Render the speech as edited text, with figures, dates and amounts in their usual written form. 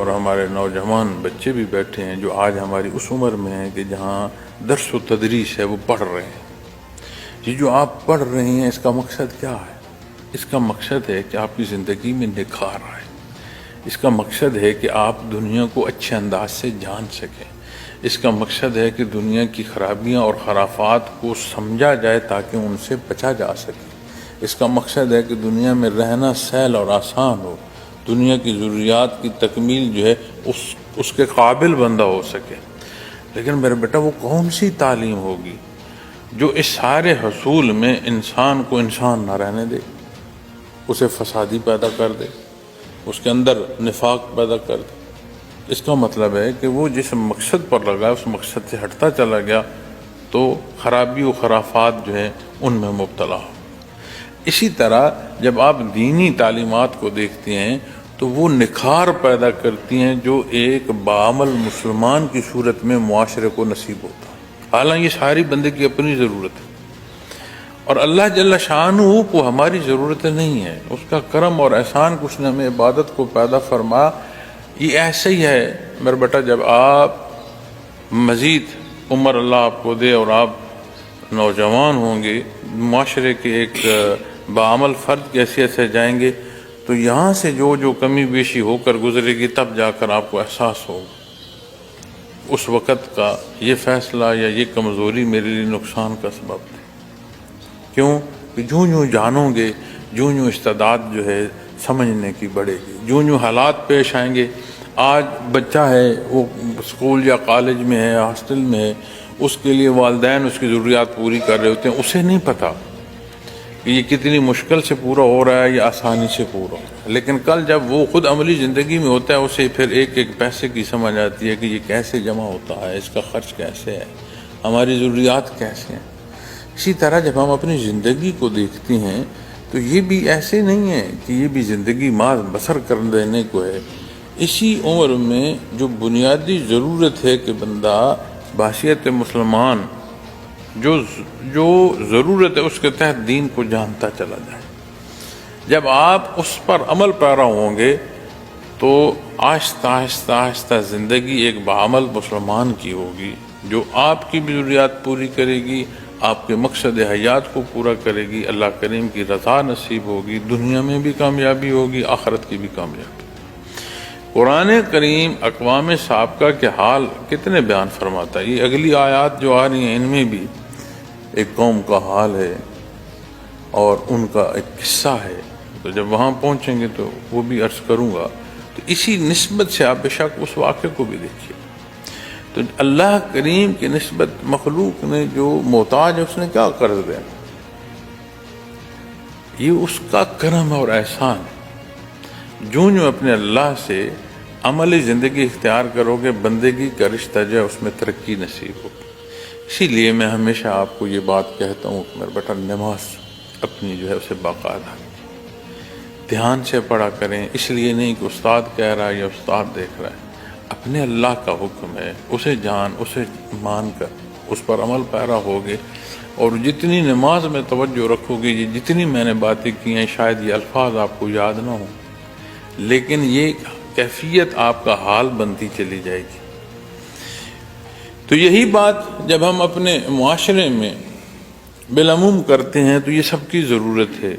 اور ہمارے نوجوان بچے بھی بیٹھے ہیں جو آج ہماری اس عمر میں ہیں کہ جہاں درس و تدریس ہے وہ پڑھ رہے ہیں. یہ جو آپ پڑھ رہے ہیں اس کا مقصد کیا ہے؟ اس کا مقصد ہے کہ آپ کی زندگی میں نکھار آئے. اس کا مقصد ہے کہ آپ دنیا کو اچھے انداز سے جان سکیں. اس کا مقصد ہے کہ دنیا کی خرابیاں اور خرافات کو سمجھا جائے تاکہ ان سے بچا جا سکے. اس کا مقصد ہے کہ دنیا میں رہنا سہل اور آسان ہو. دنیا کی ضروریات کی تکمیل جو ہے اس کے قابل بندہ ہو سکے. لیکن میرے بیٹا وہ کون سی تعلیم ہوگی جو اس سارے حصول میں انسان کو انسان نہ رہنے دے، اسے فسادی پیدا کر دے، اس کے اندر نفاق پیدا کر دے؟ اس کا مطلب ہے کہ وہ جس مقصد پر لگا اس مقصد سے ہٹتا چلا گیا تو خرابی و خرافات جو ہے ان میں مبتلا ہو. اسی طرح جب آپ دینی تعلیمات کو دیکھتے ہیں تو وہ نکھار پیدا کرتی ہیں جو ایک باعمل مسلمان کی صورت میں معاشرے کو نصیب ہوتا ہے. حالانکہ یہ ساری بندے کی اپنی ضرورت ہے اور اللہ جل شانہ کو ہماری ضرورت نہیں ہے. اس کا کرم اور احسان کچھ نے ہمیں عبادت کو پیدا فرما. یہ ایسے ہی ہے میرے بیٹا، جب آپ مزید عمر اللہ آپ کو دے اور آپ نوجوان ہوں گے، معاشرے کے ایک باعمل فرد کی حیثیت سے جائیں گے تو یہاں سے جو کمی بیشی ہو کر گزرے گی تب جا کر آپ کو احساس ہوگا اس وقت کا یہ فیصلہ یا یہ کمزوری میرے لیے نقصان کا سبب تھی. کیوں کہ جوں جانو گے جوں استعداد جو ہے سمجھنے کی بڑھے گی، جوں حالات پیش آئیں گے. آج بچہ ہے وہ اسکول یا کالج میں ہے، ہاسٹل میں ہے، اس کے لیے والدین اس کی ضروریات پوری کر رہے ہوتے ہیں، اسے نہیں پتہ کہ یہ کتنی مشکل سے پورا ہو رہا ہے یا آسانی سے پورا ہو رہا ہے. لیکن کل جب وہ خود عملی زندگی میں ہوتا ہے اسے پھر ایک ایک پیسے کی سمجھ آتی ہے کہ یہ کیسے جمع ہوتا ہے، اس کا خرچ کیسے ہے، ہماری ضروریات کیسے ہیں. اسی طرح جب ہم اپنی زندگی کو دیکھتے ہیں تو یہ بھی ایسے نہیں ہے کہ یہ بھی زندگی ماض بسر کر دینے کو ہے. اسی عمر میں جو بنیادی ضرورت ہے کہ بندہ بحیثیت مسلمان جو ضرورت ہے اس کے تحت دین کو جانتا چلا جائے. جب آپ اس پر عمل پیرا ہوں گے تو آہستہ آہستہ آہستہ زندگی ایک بعمل مسلمان کی ہوگی جو آپ کی بھی ضروریات پوری کرے گی، آپ کے مقصد حیات کو پورا کرے گی، اللہ کریم کی رضا نصیب ہوگی، دنیا میں بھی کامیابی ہوگی، آخرت کی بھی کامیابی. قرآن کریم اقوام سابقہ کے حال کتنے بیان فرماتا ہے. یہ اگلی آیات جو آ رہی ہیں ان میں بھی ایک قوم کا حال ہے اور ان کا ایک قصہ ہے. تو جب وہاں پہنچیں گے تو وہ بھی عرض کروں گا. تو اسی نسبت سے آپ بے شک اس واقعے کو بھی دیکھیے. تو اللہ کریم کی نسبت مخلوق نے جو محتاج ہے اس نے کیا قرض دیا؟ یہ اس کا کرم اور احسان. جو اپنے اللہ سے عملی زندگی اختیار کرو گے بندگی کا رشتہ جو ہے اس میں ترقی نصیب ہوگی. اسی لیے میں ہمیشہ آپ کو یہ بات کہتا ہوں کہ میرا بیٹا نماز اپنی جو ہے اسے باقاعدہ دھیان سے پڑھا کریں. اس لیے نہیں کہ استاد کہہ رہا ہے یا استاد دیکھ رہا ہے، اپنے اللہ کا حکم ہے، اسے جان اسے مان کر اس پر عمل پیرا ہوگے. اور جتنی نماز میں توجہ رکھو گے، یہ جتنی میں نے باتیں کی ہیں شاید یہ الفاظ آپ کو یاد نہ ہوں لیکن یہ کیفیت آپ کا حال بنتی چلی جائے گی. تو یہی بات جب ہم اپنے معاشرے میں بالعموم کرتے ہیں تو یہ سب کی ضرورت ہے